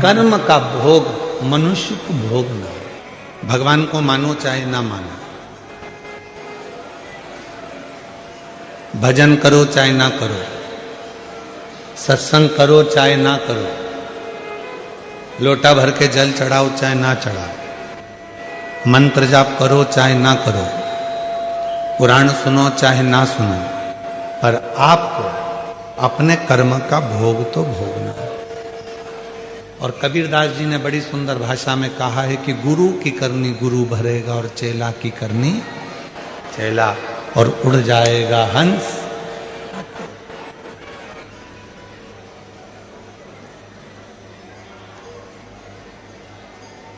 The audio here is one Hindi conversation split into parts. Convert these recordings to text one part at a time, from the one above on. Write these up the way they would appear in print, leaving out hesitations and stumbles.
कर्म का भोग मनुष्य को भोगना है। भगवान को मानो चाहे ना मानो, भजन करो चाहे ना करो, सत्संग करो चाहे ना करो, लोटा भर के जल चढ़ाओ चाहे ना चढ़ाओ, मंत्र जाप करो चाहे ना करो, पुराण सुनो चाहे ना सुनो, पर आपको अपने कर्म का भोग तो भोगना है। और कबीरदास जी ने बड़ी सुंदर भाषा में कहा है कि गुरु की करनी गुरु भरेगा और चेला की करनी चेला, और उड़ जाएगा हंस।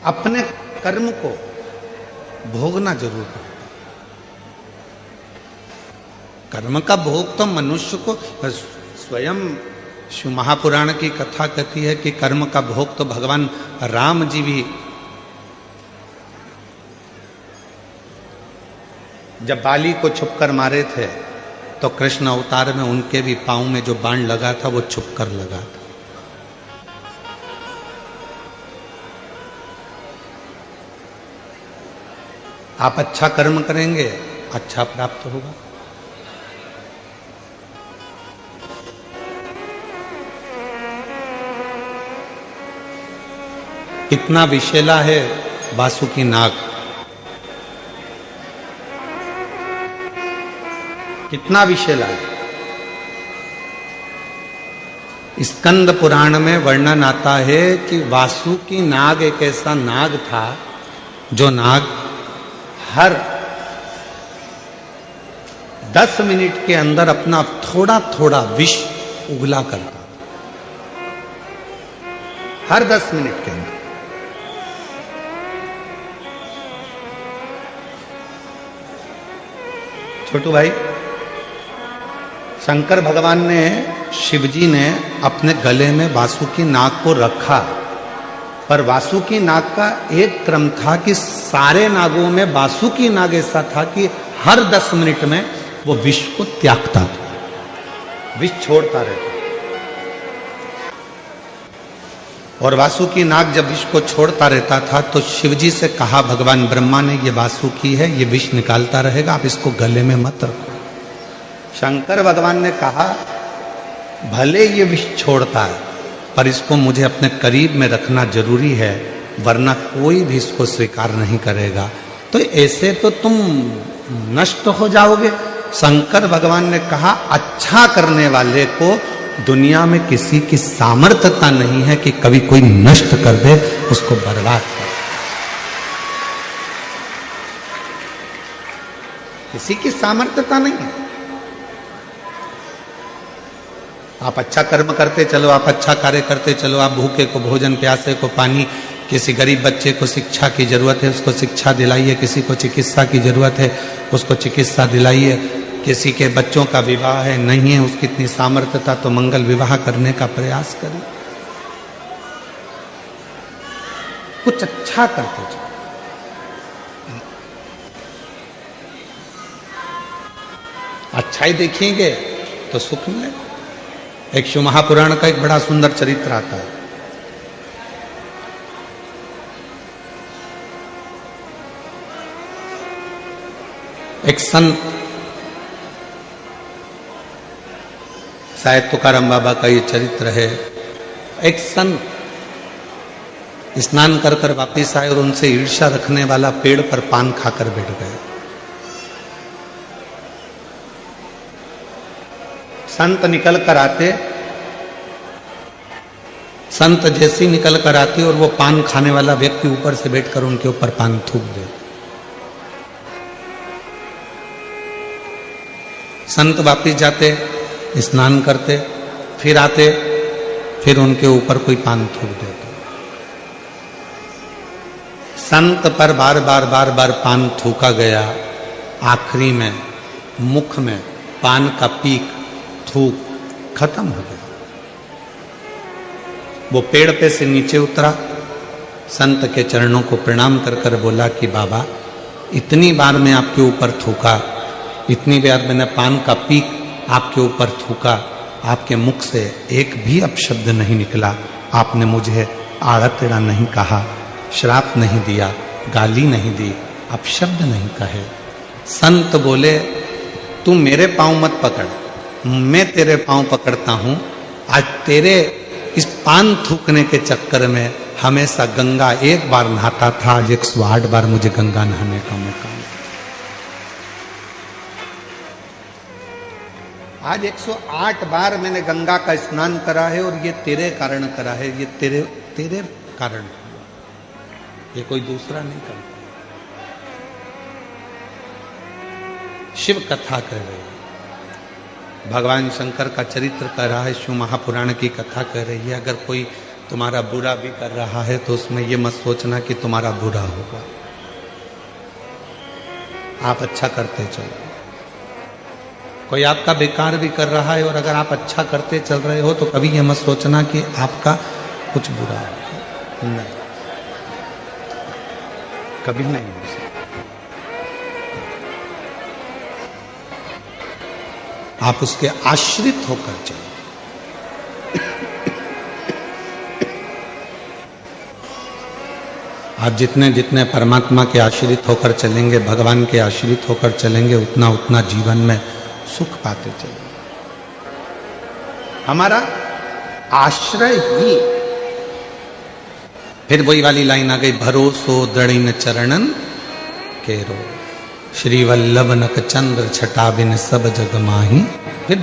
अपने कर्म को भोगना जरूर है। कर्म का भोग तो मनुष्य को स्वयं शिव महापुराण की कथा कहती है कि कर्म का भोग तो भगवान राम जी भी जब बाली को छुपकर मारे थे तो कृष्ण अवतार में उनके भी पांव में जो बाण लगा था वो छुपकर लगा था। आप अच्छा कर्म करेंगे अच्छा प्राप्त होगा। कितना विषैला है वासुकी नाग, कितना विषैला है। स्कंद पुराण में वर्णन आता है कि वासुकी नाग एक ऐसा नाग था जो नाग हर 10 मिनट के अंदर अपना थोड़ा थोड़ा विष उगला करता था, हर 10 मिनट के अंदर। छोटू भाई, शंकर भगवान ने, शिवजी ने अपने गले में वासुकी नाग को रखा, पर वासुकी नाग का एक क्रम था कि सारे नागों में वासुकी नाग ऐसा था कि हर 10 मिनट में वो विष को त्यागता था, विष छोड़ता रहता। और वासुकी नाग जब विष को छोड़ता रहता था तो शिवजी से कहा भगवान ब्रह्मा ने, ये वासुकी है, ये विष निकालता रहेगा, आप इसको गले में मत रखो। शंकर भगवान ने कहा भले ये विष छोड़ता है पर इसको मुझे अपने करीब में रखना जरूरी है, वरना कोई भी इसको स्वीकार नहीं करेगा, तो ऐसे तो तुम नष्ट हो जाओगे। शंकर भगवान ने कहा अच्छा करने वाले को दुनिया में किसी की सामर्थ्यता नहीं है कि कभी कोई नष्ट कर दे, उसको बर्बाद कर, किसी की सामर्थ्यता नहीं है। आप अच्छा कर्म करते चलो, आप अच्छा कार्य करते चलो, आप भूखे को भोजन, प्यासे को पानी, किसी गरीब बच्चे को शिक्षा की जरूरत है उसको शिक्षा दिलाइए, किसी को चिकित्सा की जरूरत है उसको चिकित्सा दिलाइए, किसी के बच्चों का विवाह है, नहीं है उसकी इतनी सामर्थ्यता तो मंगल विवाह करने का प्रयास करें। कुछ अच्छा करते चलो। अच्छाई देखेंगे तो सुख मिलेगा। एक शिव महापुराण का एक बड़ा सुंदर चरित्र आता है। एक संत, शायद तुकाराम बाबा का ये चरित्र है। एक संत स्नान कर कर वापिस आए और उनसे ईर्ष्या रखने वाला पेड़ पर पान खाकर बैठ गए। संत निकल कर आते, संत जैसे ही निकल कर आते और वो पान खाने वाला व्यक्ति ऊपर से बैठकर उनके ऊपर पान थूक देते। संत वापिस जाते, स्नान करते, फिर आते, फिर उनके ऊपर कोई पान थूक देते। संत पर बार बार बार बार पान थूका गया। आखिरी में मुख में पान का पीक, थूक खत्म हो गया। वो पेड़ पे से नीचे उतरा, संत के चरणों को प्रणाम कर कर बोला कि बाबा, इतनी बार मैं आपके ऊपर थूका, इतनी बार मैंने पान का पीक आपके ऊपर थूका, आपके मुख से एक भी अपशब्द नहीं निकला, आपने मुझे आड़ा टेढ़ा नहीं कहा, श्राप नहीं दिया, गाली नहीं दी, अपशब्द नहीं कहे। संत बोले तू मेरे पांव मत पकड़, मैं तेरे पांव पकड़ता हूं। आज तेरे इस पान थूकने के चक्कर में हमेशा गंगा एक बार नहाता था, आज 108 बार मुझे गंगा नहाने का मौका मिला। आज 108 बार मैंने गंगा का स्नान करा है, और ये तेरे कारण करा है, ये तेरे कारण हुआ, ये कोई दूसरा नहीं करता। शिव कथा कह रही है, भगवान शंकर का चरित्र कर रहा है, शिव महापुराण की कथा कह रही है। अगर कोई तुम्हारा बुरा भी कर रहा है तो उसमें यह मत सोचना कि तुम्हारा बुरा होगा, आप अच्छा करते चलो। कोई आपका बेकार भी कर रहा है और अगर आप अच्छा करते चल रहे हो तो कभी यह मत सोचना कि आपका कुछ बुरा होगा, नहीं, कभी नहीं हो सकता। आप उसके आश्रित होकर चलो। आप जितने जितने परमात्मा के आश्रित होकर चलेंगे, भगवान के आश्रित होकर चलेंगे, उतना उतना जीवन में सुख पाते चलेंगे। हमारा आश्रय ही, फिर वही वाली लाइन आ गई, भरोसो दृढ़ चरणन केरो, श्री वल्लभ नक चंद्र छटा बिन सब जग माही। फिर